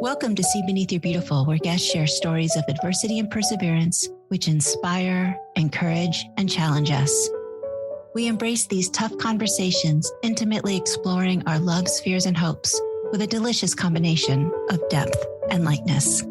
Welcome to See Beneath Your Beautiful, where guests share stories of adversity and perseverance, which inspire, encourage, and challenge us. We embrace these tough conversations, intimately exploring our loves, fears, and hopes with a delicious combination of depth and lightness.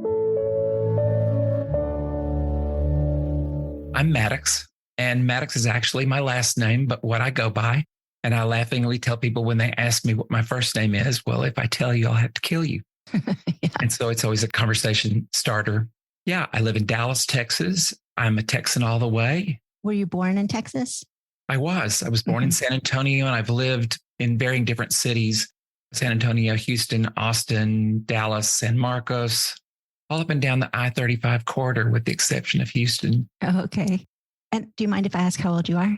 I'm Maddox, and Maddox is actually my last name, but what I go by. And I laughingly tell people when they ask me what my first name is, well, if I tell you, I'll have to kill you. Yeah. And so it's always a conversation starter. Yeah, I live in Dallas, Texas. I'm a Texan all the way. Were you born in Texas? I was born in San Antonio, and I've lived in varying different cities: San Antonio, Houston, Austin, Dallas, San Marcos, all up and down the I-35 corridor, with the exception of Houston. Oh, okay. And do you mind if I ask how old you are?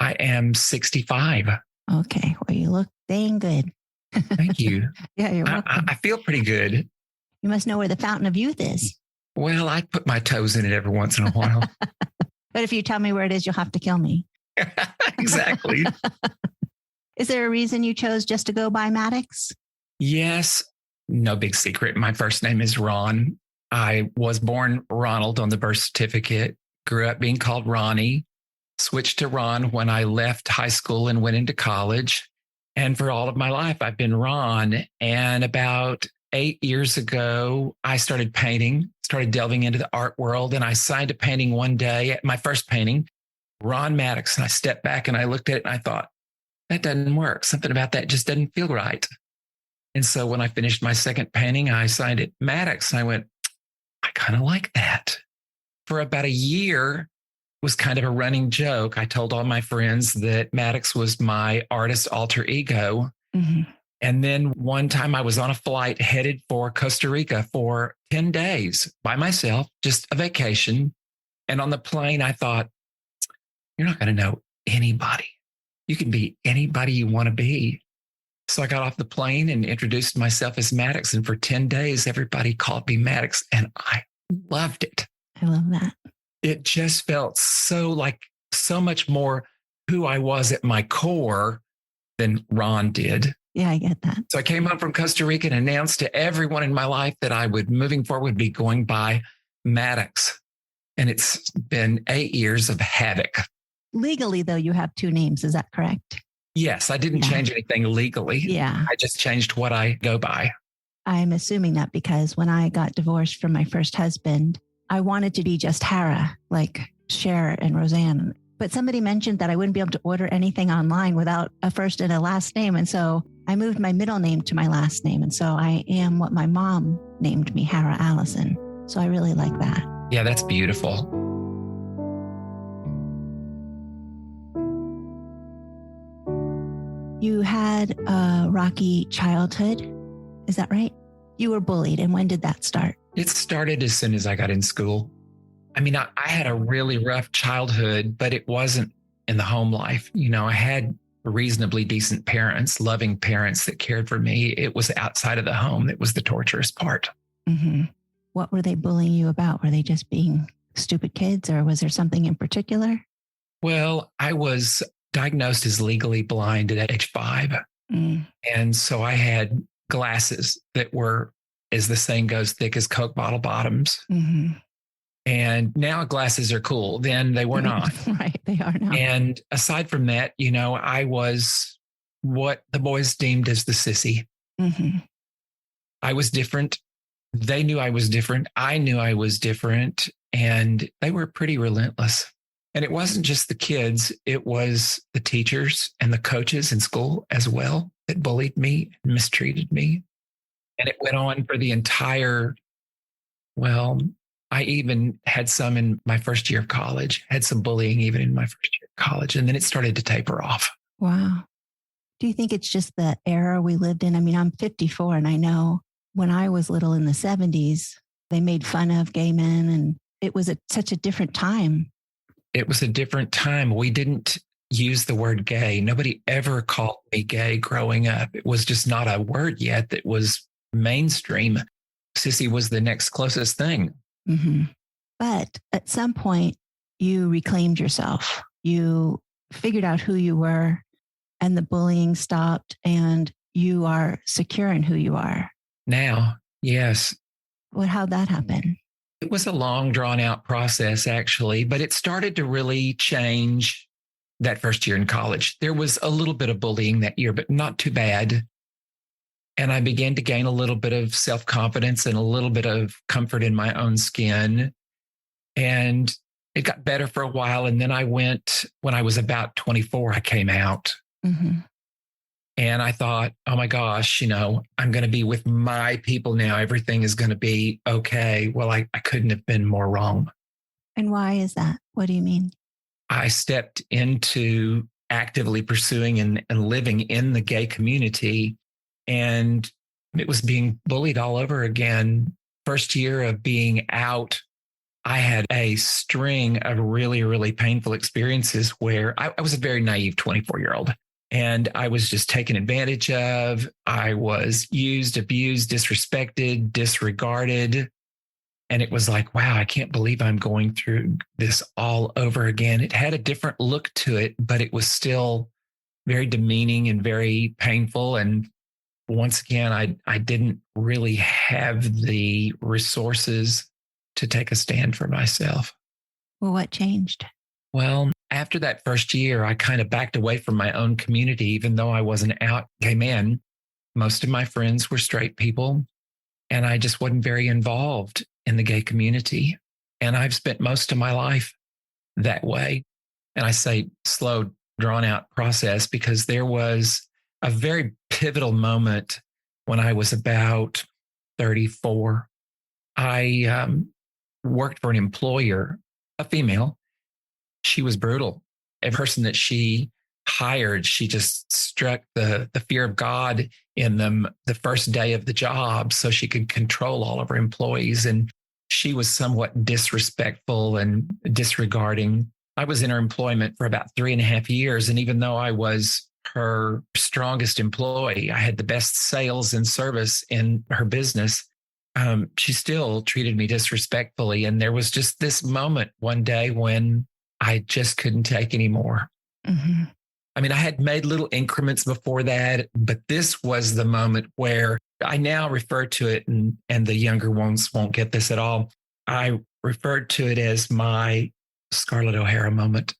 I am 65. Okay. Well, you look dang good. Thank you. Yeah, you're welcome. I feel pretty good. You must know where the fountain of youth is. Well, I put my toes in it every once in a while. But if you tell me where it is, you'll have to kill me. Exactly. Is there a reason you chose just to go by Maddox? Yes. No big secret. My first name is Ron. I was born Ronald on the birth certificate, grew up being called Ronnie, switched to Ron when I left high school and went into college. And for all of my life, I've been Ron. And about 8 years ago, I started painting, started delving into the art world. And I signed a painting one day, my first painting, Ron Maddox. And I stepped back and I looked at it and I thought, that doesn't work. Something about that just doesn't feel right. And so when I finished my second painting, I signed it Maddox. And I went, I kind of like that. For about a year, was kind of a running joke. I told all my friends that Maddox was my artist alter ego. Mm-hmm. And then one time I was on a flight headed for Costa Rica for 10 days by myself, just a vacation. And on the plane, I thought, you're not going to know anybody. You can be anybody you want to be. So I got off the plane and introduced myself as Maddox. And for 10 days, everybody called me Maddox. And I loved it. I love that. It just felt so much more who I was at my core than Ron did. Yeah, I get that. So I came home from Costa Rica and announced to everyone in my life that I would, moving forward, be going by Maddox. And it's been 8 years of havoc. Legally, though, you have two names. Is that correct? Yes, I didn't change anything legally. Yeah. I just changed what I go by. I'm assuming that because when I got divorced from my first husband, I wanted to be just Hara, like Cher and Roseanne. But somebody mentioned that I wouldn't be able to order anything online without a first and a last name. And so I moved my middle name to my last name. And so I am what my mom named me, Hara Allison. So I really like that. Yeah, that's beautiful. You had a rocky childhood. Is that right? You were bullied. And when did that start? It started as soon as I got in school. I mean, I had a really rough childhood, but it wasn't in the home life. You know, I had reasonably decent parents, loving parents that cared for me. It was outside of the home that was the torturous part. Mm-hmm. What were they bullying you about? Were they just being stupid kids, or was there something in particular? Well, I was diagnosed as legally blind at age 5. Mm. And so I had glasses that were, as the saying goes, thick as Coke bottle bottoms. Mm-hmm. And now glasses are cool. Then they were not. Right. They are now. And aside from that, you know, I was what the boys deemed as the sissy. Mm-hmm. I was different. They knew I was different. I knew I was different. And they were pretty relentless. And it wasn't just the kids. It was the teachers and the coaches in school as well that bullied me and mistreated me. And it went on for the entire, well, I even had some in my first year of college, had some bullying even in my first year of college. And then it started to taper off. Wow. Do you think it's just the era we lived in? I mean, I'm 54 and I know when I was little in the 70s, they made fun of gay men and it was such a different time. It was a different time. We didn't use the word gay. Nobody ever called me gay growing up. It was just not a word yet that was mainstream. Sissy was the next closest thing. Mm-hmm. But at some point, you reclaimed yourself. You figured out who you were and the bullying stopped and you are secure in who you are. Now, Yes. How'd that happen? It was a long, drawn out process, actually, but it started to really change that first year in college. There was a little bit of bullying that year, but not too bad. And I began to gain a little bit of self confidence and a little bit of comfort in my own skin. And it got better for a while. And then when I was about 24, I came out. Mm-hmm. And I thought, oh my gosh, I'm going to be with my people now. Everything is going to be okay. Well, I couldn't have been more wrong. And why is that? What do you mean? I stepped into actively pursuing and living in the gay community, and it was being bullied all over again. First year of being out, I had a string of really, really painful experiences where I was a very naive 24-year-old. And I was just taken advantage of. I was used, abused, disrespected, disregarded. And it was like, wow, I can't believe I'm going through this all over again. It had a different look to it, but it was still very demeaning and very painful. And once again, I didn't really have the resources to take a stand for myself. Well, what changed? Well, after that first year, I kind of backed away from my own community, even though I was an out gay man. Most of my friends were straight people, and I just wasn't very involved in the gay community. And I've spent most of my life that way. And I say slow, drawn out process because there was a very pivotal moment when I was about 34. I worked for an employer, a female. She was brutal. Every person that she hired, she just struck the fear of God in them the first day of the job so she could control all of her employees. And she was somewhat disrespectful and disregarding. I was in her employment for about 3.5 years. And even though I was her strongest employee, I had the best sales and service in her business. She still treated me disrespectfully. And there was just this moment one day when I just couldn't take anymore. Mm-hmm. I mean, I had made little increments before that, but this was the moment where I now refer to it, and the younger ones won't get this at all. I referred to it as my Scarlett O'Hara moment.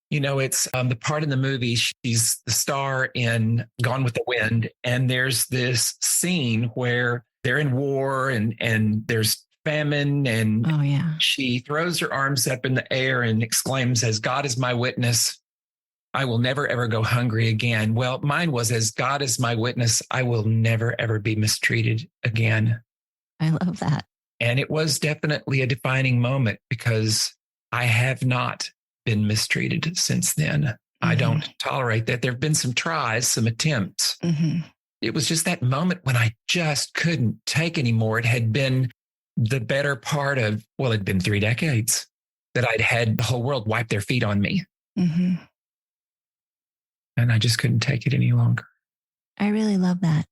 It's the part in the movie, she's the star in Gone with the Wind, and there's this scene where they're in war and there's famine, and oh, yeah. She throws her arms up in the air and exclaims, as God is my witness, I will never, ever go hungry again. Well, mine was, as God is my witness, I will never, ever be mistreated again. I love that. And it was definitely a defining moment because I have not been mistreated since then. Mm-hmm. I don't tolerate that. There have been some tries, some attempts. Mm-hmm. It was just that moment when I just couldn't take anymore. It had been the better part of, it'd been 3 decades that I'd had the whole world wipe their feet on me. Mm-hmm. And I just couldn't take it any longer. I really love that.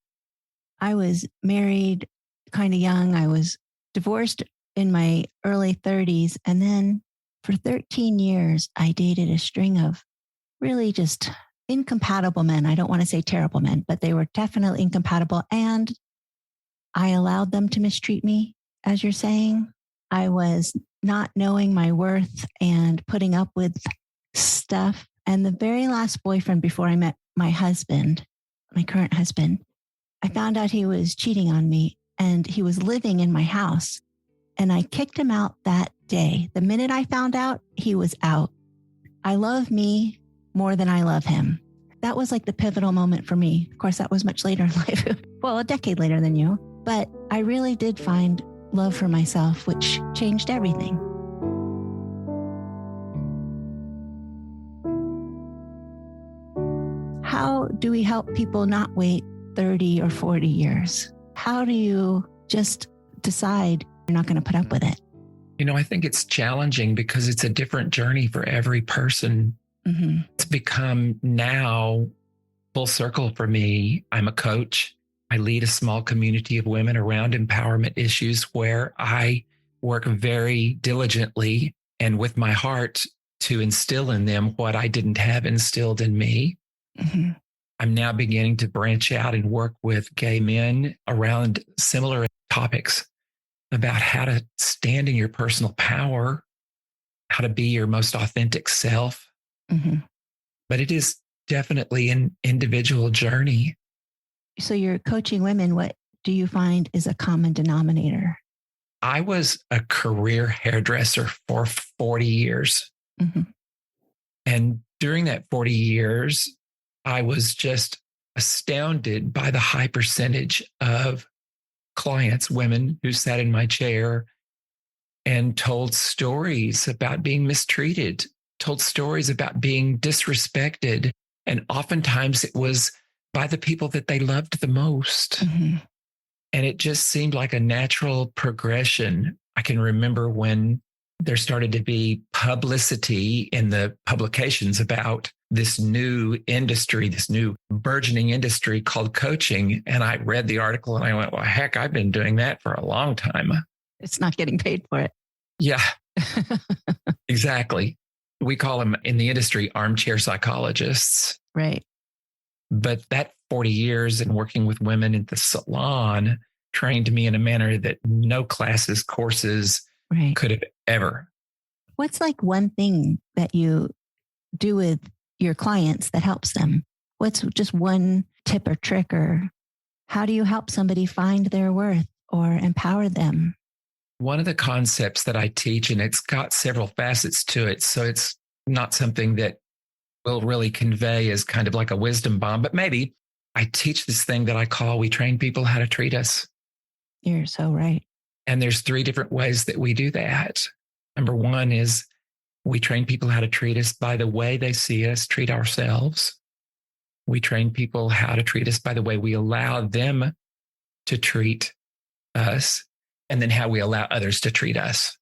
I was married kind of young. I was divorced in my early 30s. And then for 13 years, I dated a string of really just incompatible men. I don't want to say terrible men, but they were definitely incompatible. And I allowed them to mistreat me, as you're saying. I was not knowing my worth and putting up with stuff. And the very last boyfriend before I met my husband, my current husband, I found out he was cheating on me and he was living in my house. And I kicked him out that day. The minute I found out, he was out. I love me more than I love him. That was like the pivotal moment for me. Of course, that was much later in life. Well, a decade later than you. But I really did find love for myself, which changed everything. How do we help people not wait 30 or 40 years? How do you just decide you're not going to put up with it? I think it's challenging because it's a different journey for every person. Mm-hmm. It's become now full circle for me. I'm a coach. I lead a small community of women around empowerment issues where I work very diligently and with my heart to instill in them what I didn't have instilled in me. Mm-hmm. I'm now beginning to branch out and work with gay men around similar topics about how to stand in your personal power, how to be your most authentic self. Mm-hmm. But it is definitely an individual journey. So you're coaching women. What do you find is a common denominator? I was a career hairdresser for 40 years. Mm-hmm. And during that 40 years, I was just astounded by the high percentage of clients, women who sat in my chair and told stories about being mistreated, told stories about being disrespected. And oftentimes it was by the people that they loved the most. Mm-hmm. And it just seemed like a natural progression. I can remember when there started to be publicity in the publications about this new industry, this new burgeoning industry called coaching. And I read the article and I went, well, heck, I've been doing that for a long time. It's not getting paid for it. Yeah, exactly. We call them in the industry armchair psychologists. Right. But that 40 years and working with women in the salon trained me in a manner that no classes, courses Right. could have ever. What's like one thing that you do with your clients that helps them? What's just one tip or trick, or how do you help somebody find their worth or empower them? One of the concepts that I teach, and it's got several facets to it, so it's not something that will really convey as kind of like a wisdom bomb, but maybe I teach this thing that I call we train people how to treat us. You're so right. And there's 3 different ways that we do that. Number 1 is we train people how to treat us by the way they see us treat ourselves. We train people how to treat us by the way we allow them to treat us, and then how we allow others to treat us.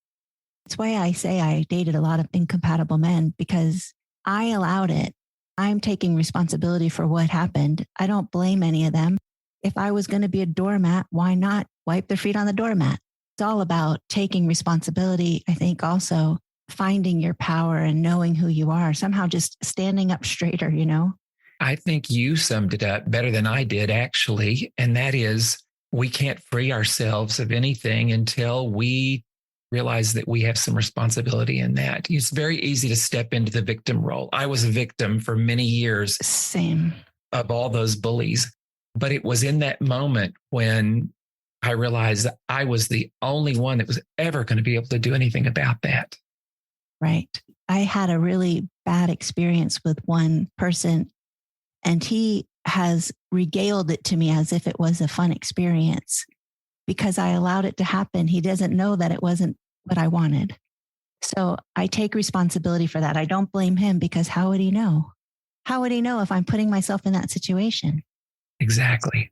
That's why I say I dated a lot of incompatible men, because I allowed it. I'm taking responsibility for what happened. I don't blame any of them. If I was going to be a doormat, why not wipe their feet on the doormat? It's all about taking responsibility. I think also finding your power and knowing who you are, somehow just standing up straighter, you know? I think you summed it up better than I did, actually. And that is, we can't free ourselves of anything until we realize that we have some responsibility in that. It's very easy to step into the victim role. I was a victim for many years. Same. Of all those bullies. But it was in that moment when I realized that I was the only one that was ever going to be able to do anything about that. Right. I had a really bad experience with one person, and he has regaled it to me as if it was a fun experience because I allowed it to happen. He doesn't know that it wasn't what I wanted. So I take responsibility for that. I don't blame him, because how would he know? How would he know if I'm putting myself in that situation? Exactly.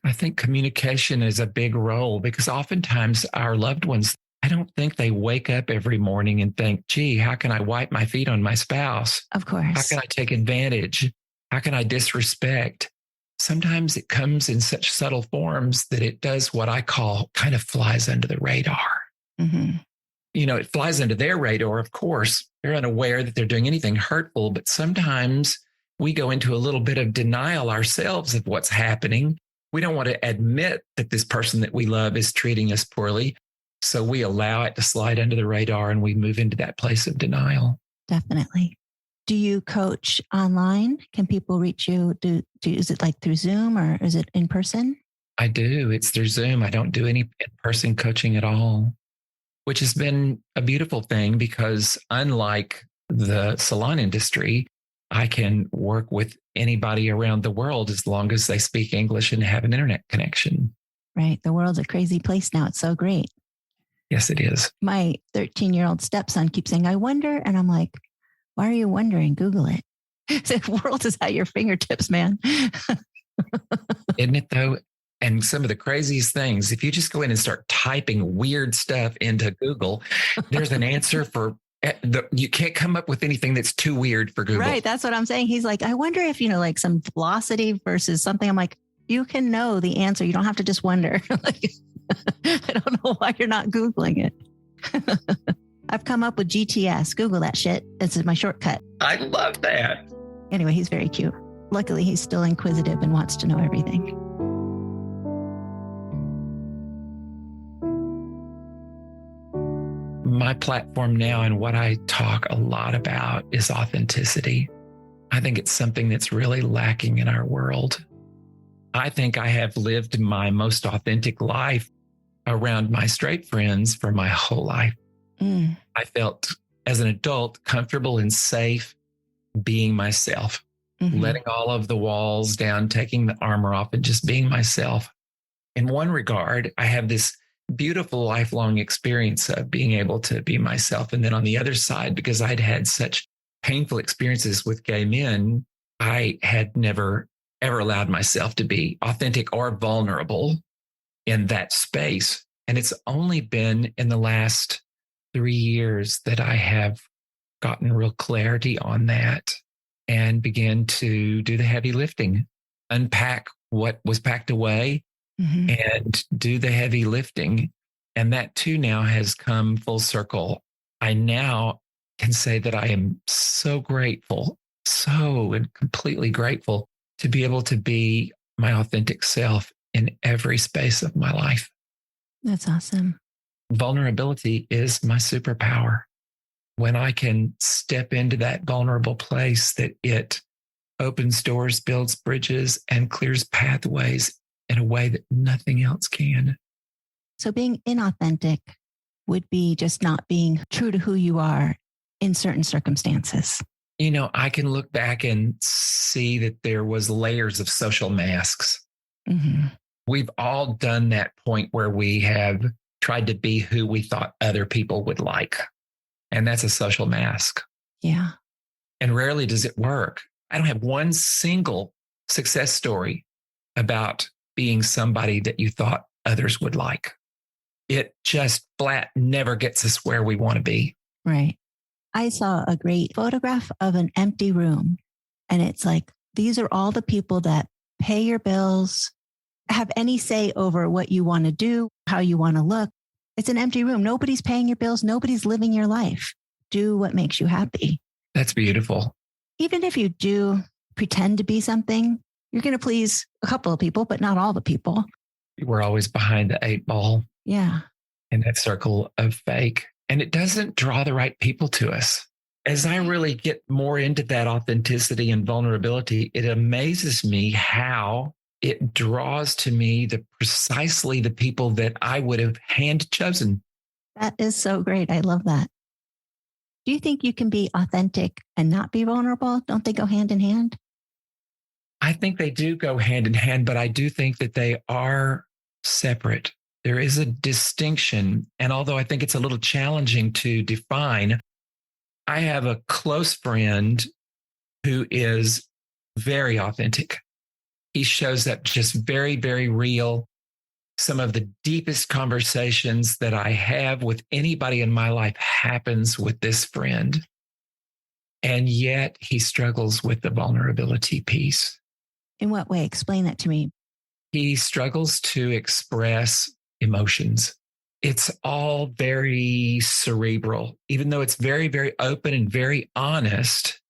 I think communication is a big role, because oftentimes our loved ones, I don't think they wake up every morning and think, gee, how can I wipe my feet on my spouse? Of course. How can I take advantage? How can I disrespect? Sometimes it comes in such subtle forms that it does what I call kind of flies under the radar. Mm-hmm. You know, it flies under their radar, of course. They're unaware that they're doing anything hurtful, but sometimes we go into a little bit of denial ourselves of what's happening. We don't want to admit that this person that we love is treating us poorly. So we allow it to slide under the radar and we move into that place of denial. Definitely. Do you coach online? Can people reach you? Is it like through Zoom, or is it in person? I do. It's through Zoom. I don't do any in-person coaching at all, which has been a beautiful thing, because unlike the salon industry, I can work with anybody around the world as long as they speak English and have an internet connection. Right. The world's a crazy place now. It's so great. Yes, it is. My 13-year-old stepson keeps saying, I wonder. And I'm like, why are you wondering? Google it. The world is at your fingertips, man. Isn't it though? And some of the craziest things, if you just go in and start typing weird stuff into Google, there's an answer for you can't come up with anything that's too weird for Google. Right. That's what I'm saying. He's like, I wonder if, like some velocity versus something. I'm like, you can know the answer. You don't have to just wonder. Like, I don't know why you're not Googling it. I've come up with GTS. Google that shit. This is my shortcut. I love that. Anyway, he's very cute. Luckily, he's still inquisitive and wants to know everything. My platform now and what I talk a lot about is authenticity. I think it's something that's really lacking in our world. I think I have lived my most authentic life around my straight friends for my whole life. I felt as an adult comfortable and safe being myself, letting all of the walls down, taking the armor off, and just being myself. In one regard, I have this beautiful lifelong experience of being able to be myself. And then on the other side, because I'd had such painful experiences with gay men, I had never, ever allowed myself to be authentic or vulnerable in that space. And it's only been in the last 3 years that I have gotten real clarity on that and began to do the heavy lifting, unpack what was packed away and do the heavy lifting. And that too now has come full circle. I now can say that I am so grateful, so and completely grateful to be able to be my authentic self in every space of my life. That's awesome. Vulnerability is my superpower. When I can step into that vulnerable place, that it opens doors, builds bridges, and clears pathways in a way that nothing else can. So being inauthentic would be just not being true to who you are in certain circumstances. You know, I can look back and see that there was layers of social masks. We've all done that point where we have tried to be who we thought other people would like. And that's a social mask. Yeah. And rarely does it work. I don't have one single success story about being somebody that you thought others would like. It just flat never gets us where we want to be. Right. I saw a great photograph of an empty room. And it's like, these are all the people that pay your bills, have any say over what you want to do, how you want to look. It's an empty room. Nobody's paying your bills. Nobody's living your life. Do what makes you happy. That's beautiful. Even if you do pretend to be something, you're going to please a couple of people, but not all the people. We're always behind the 8 ball. Yeah. In that circle of fake. And it doesn't draw the right people to us. As I really get more into that authenticity and vulnerability, it amazes me how it draws to me precisely the people that I would have hand chosen. That is so great. I love that. Do you think you can be authentic and not be vulnerable? Don't they go hand in hand? I think they do go hand in hand, but I do think that they are separate. There is a distinction. And although I think it's a little challenging to define, I have a close friend who is very authentic. He shows up just very, very real. Some of the deepest conversations that I have with anybody in my life happens with this friend. And yet he struggles with the vulnerability piece. In what way? Explain that to me. He struggles to express emotions. It's all very cerebral. Even though it's very, very open and very honest,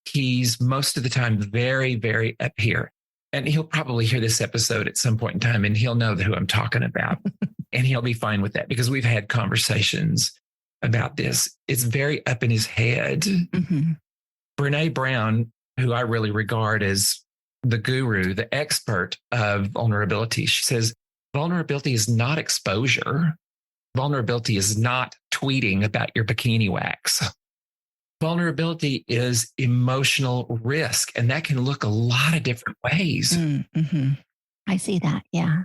he's most of the time very, very up here. And he'll probably hear this episode at some point in time and he'll know who I'm talking about. And he'll be fine with that because we've had conversations about this. It's very up in his head. Brene Brown, who I really regard as the guru, the expert of vulnerability, she says, vulnerability is not exposure. Vulnerability is not tweeting about your bikini wax. Vulnerability is emotional risk, and that can look a lot of different ways. I see that. Yeah.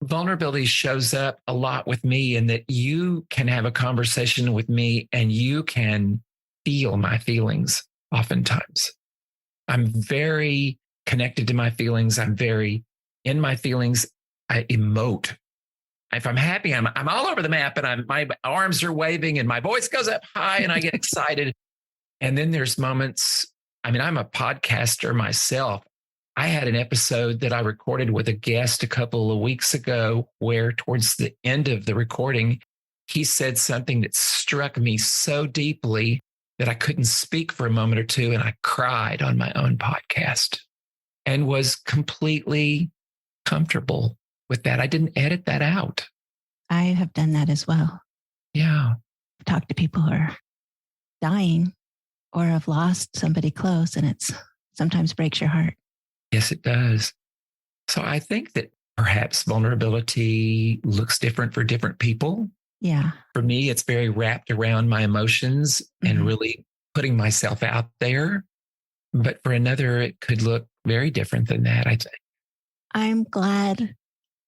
Vulnerability shows up a lot with me in that you can have a conversation with me and you can feel my feelings oftentimes. I'm very connected to my feelings. I'm very in my feelings. I emote. If I'm happy, I'm all over the map and my arms are waving and my voice goes up high and I get excited. And then there's moments, I'm a podcaster myself. I had an episode that I recorded with a guest a couple of weeks ago where towards the end of the recording, he said something that struck me so deeply that I couldn't speak for a moment or two. And I cried on my own podcast and was completely comfortable with that. I didn't edit that out. I have done that as well. Yeah. talk to people who are dying or have lost somebody close, and it's sometimes breaks your heart. Yes, it does. So I think that perhaps vulnerability looks different for different people. Yeah. For me, it's very wrapped around my emotions and really putting myself out there. But for another, it could look very different than that, I think. I'm glad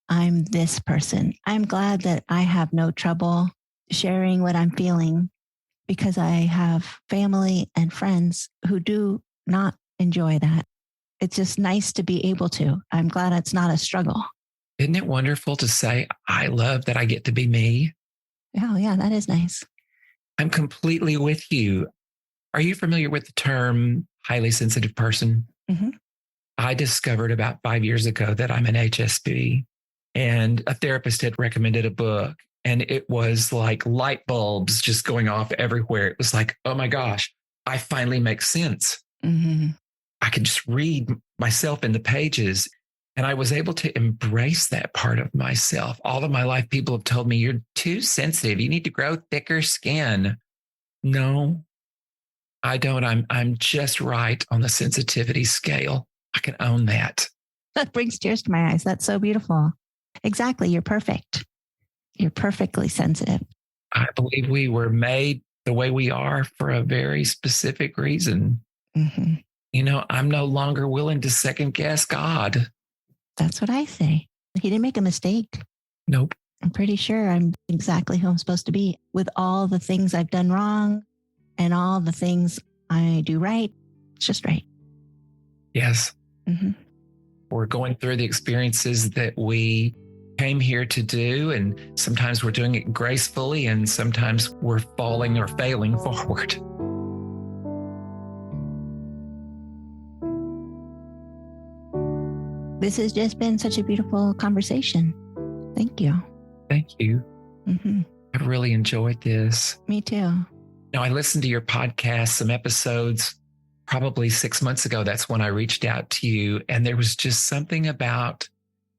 I'm this person. I'm glad that I have no trouble sharing what I'm feeling because I have family and friends who do not enjoy that. It's just nice to be able to. I'm glad it's not a struggle. Isn't it wonderful to say, I love that I get to be me? Oh, yeah, that is nice. I'm completely with you. Are you familiar with the term highly sensitive person? Mm-hmm. I discovered about 5 years ago that I'm an HSP, and a therapist had recommended a book, and it was like light bulbs just going off everywhere. It was like, oh my gosh, I finally make sense. Mm-hmm. I could just read myself in the pages. And I was able to embrace that part of myself. All of my life, people have told me, you're too sensitive. You need to grow thicker skin. No, I don't. I'm just right on the sensitivity scale. I can own that. That brings tears to my eyes. That's so beautiful. Exactly. You're perfect. You're perfectly sensitive. I believe we were made the way we are for a very specific reason. Mm-hmm. You know, I'm no longer willing to second guess God. That's what I say. He didn't make a mistake. Nope. I'm pretty sure I'm exactly who I'm supposed to be with all the things I've done wrong and all the things I do right. It's just right. Yes. Mm-hmm. We're going through the experiences that we came here to do. And sometimes we're doing it gracefully, and sometimes we're falling or failing forward. This has just been such a beautiful conversation. Thank you. Thank you. Mm-hmm. I've really enjoyed this. Me too. Now, I listened to your podcast, some episodes, probably 6 months ago. That's when I reached out to you. And there was just something about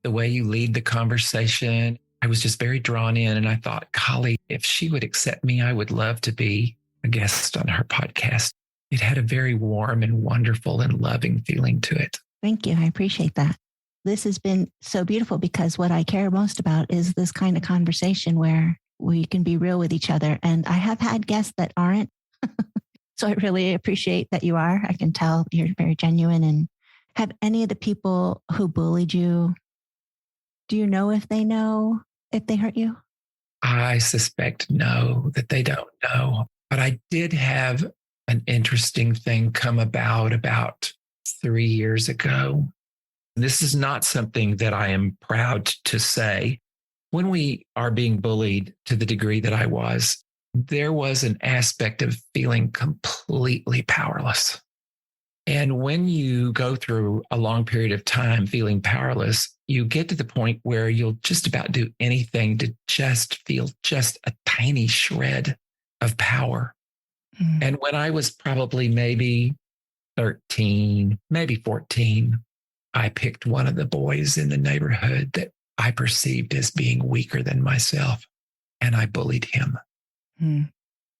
the way you lead the conversation. I was just very drawn in. And I thought, golly, if she would accept me, I would love to be a guest on her podcast. It had a very warm and wonderful and loving feeling to it. Thank you. I appreciate that. This has been so beautiful because what I care most about is this kind of conversation where we can be real with each other. And I have had guests that aren't. So I really appreciate that you are. I can tell you're very genuine. And have any of the people who bullied you, do you know if they hurt you? I suspect no, that they don't know. But I did have an interesting thing come about 3 years ago. This is not something that I am proud to say. When we are being bullied to the degree that I was, there was an aspect of feeling completely powerless. And when you go through a long period of time feeling powerless, you get to the point where you'll just about do anything to just feel just a tiny shred of power. Mm. And when I was probably maybe 13, maybe 14, I picked one of the boys in the neighborhood that I perceived as being weaker than myself, and I bullied him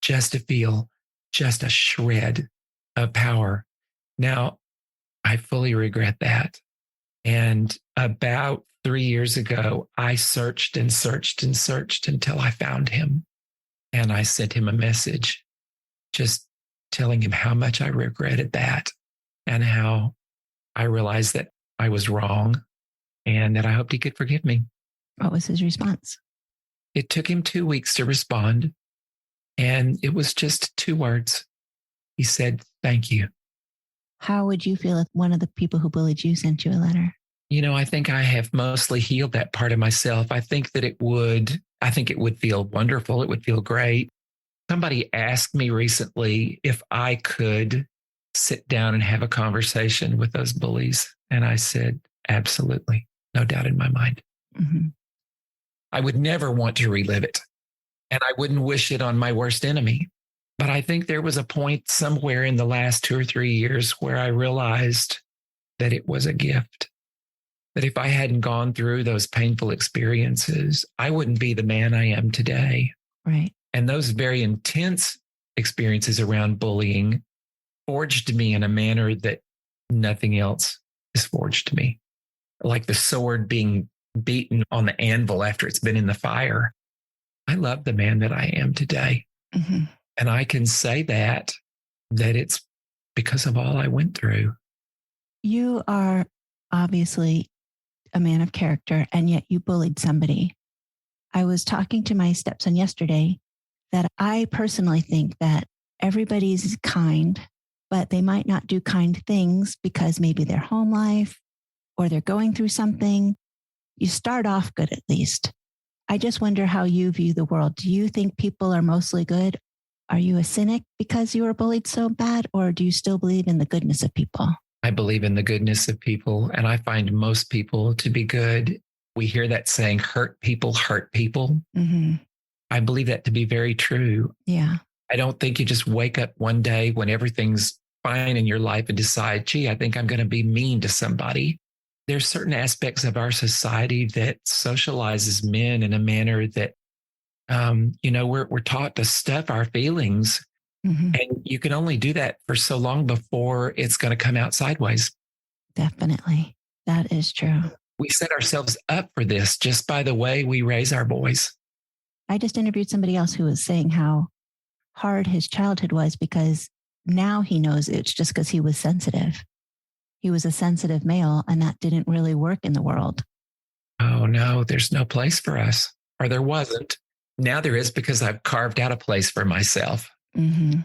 just to feel just a shred of power. Now, I fully regret that. And about 3 years ago, I searched and searched and searched until I found him. And I sent him a message just telling him how much I regretted that and how I realized that I was wrong and that I hoped he could forgive me. What was his response? It took him 2 weeks to respond. And it was just 2 words. He said, "Thank you." How would you feel if one of the people who bullied you sent you a letter? You know, I think I have mostly healed that part of myself. I think it would feel wonderful. It would feel great. Somebody asked me recently if I could sit down and have a conversation with those bullies. And I said, absolutely. No doubt in my mind. Mm-hmm. I would never want to relive it. And I wouldn't wish it on my worst enemy. But I think there was a point somewhere in the last 2 or 3 years where I realized that it was a gift. That if I hadn't gone through those painful experiences, I wouldn't be the man I am today. Right. And those very intense experiences around bullying forged me in a manner that nothing else has forged me. Like the sword being beaten on the anvil after it's been in the fire. I love the man that I am today. Mm-hmm. And I can say that it's because of all I went through. You are obviously a man of character, and yet you bullied somebody. I was talking to my stepson yesterday that I personally think that everybody's kind, but they might not do kind things because maybe their home life or they're going through something. You start off good, at least. I just wonder how you view the world. Do you think people are mostly good? Are you a cynic because you were bullied so bad, or do you still believe in the goodness of people? I believe in the goodness of people, and I find most people to be good. We hear that saying, hurt people hurt people. Mm-hmm. I believe that to be very true. Yeah. I don't think you just wake up one day when everything's fine in your life and decide, gee, I think I'm going to be mean to somebody. There's certain aspects of our society that socializes men in a manner that, we're taught to stuff our feelings. Mm-hmm. And you can only do that for so long before it's going to come out sideways. Definitely. That is true. We set ourselves up for this just by the way we raise our boys. I just interviewed somebody else who was saying how hard his childhood was because now he knows it's just because he was sensitive. He was a sensitive male, and that didn't really work in the world. Oh, no, there's no place for us, or there wasn't. Now there is, because I've carved out a place for myself. Mm-hmm.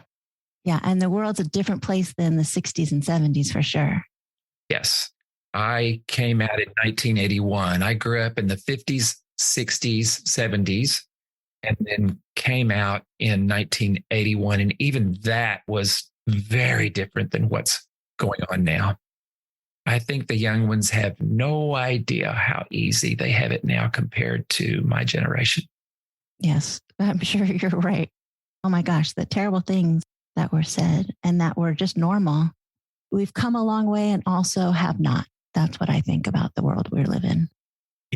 Yeah. And the world's a different place than the 60s and 70s for sure. Yes. I came out in 1981. I grew up in the 50s, 60s, 70s, and then came out in 1981. And even that was very different than what's going on now. I think the young ones have no idea how easy they have it now compared to my generation. Yes, I'm sure you're right. Oh my gosh, the terrible things that were said and that were just normal. We've come a long way and also have not. That's what I think about the world we live in.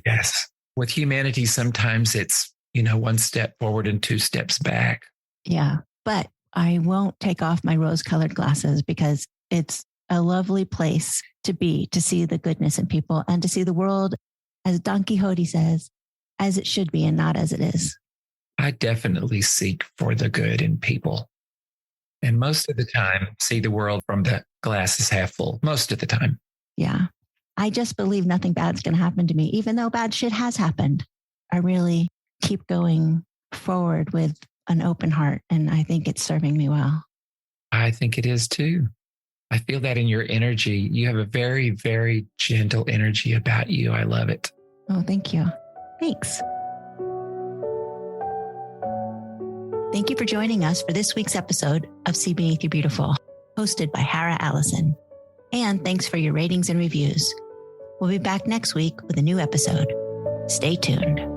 Yes. With humanity, sometimes it's, one step forward and two steps back. Yeah. But I won't take off my rose-colored glasses because it's a lovely place to be, to see the goodness in people and to see the world, as Don Quixote says, as it should be and not as it is. I definitely seek for the good in people. And most of the time, see the world from the glass is half full. Most of the time. Yeah. I just believe nothing bad's going to happen to me, even though bad shit has happened. I really keep going forward with an open heart. And I think it's serving me well. I think it is too. I feel that in your energy. You have a very, very gentle energy about you. I love it. Oh, thank you. Thanks. Thank you for joining us for this week's episode of See Beneath You Beautiful, hosted by Hara Allison. And thanks for your ratings and reviews. We'll be back next week with a new episode. Stay tuned.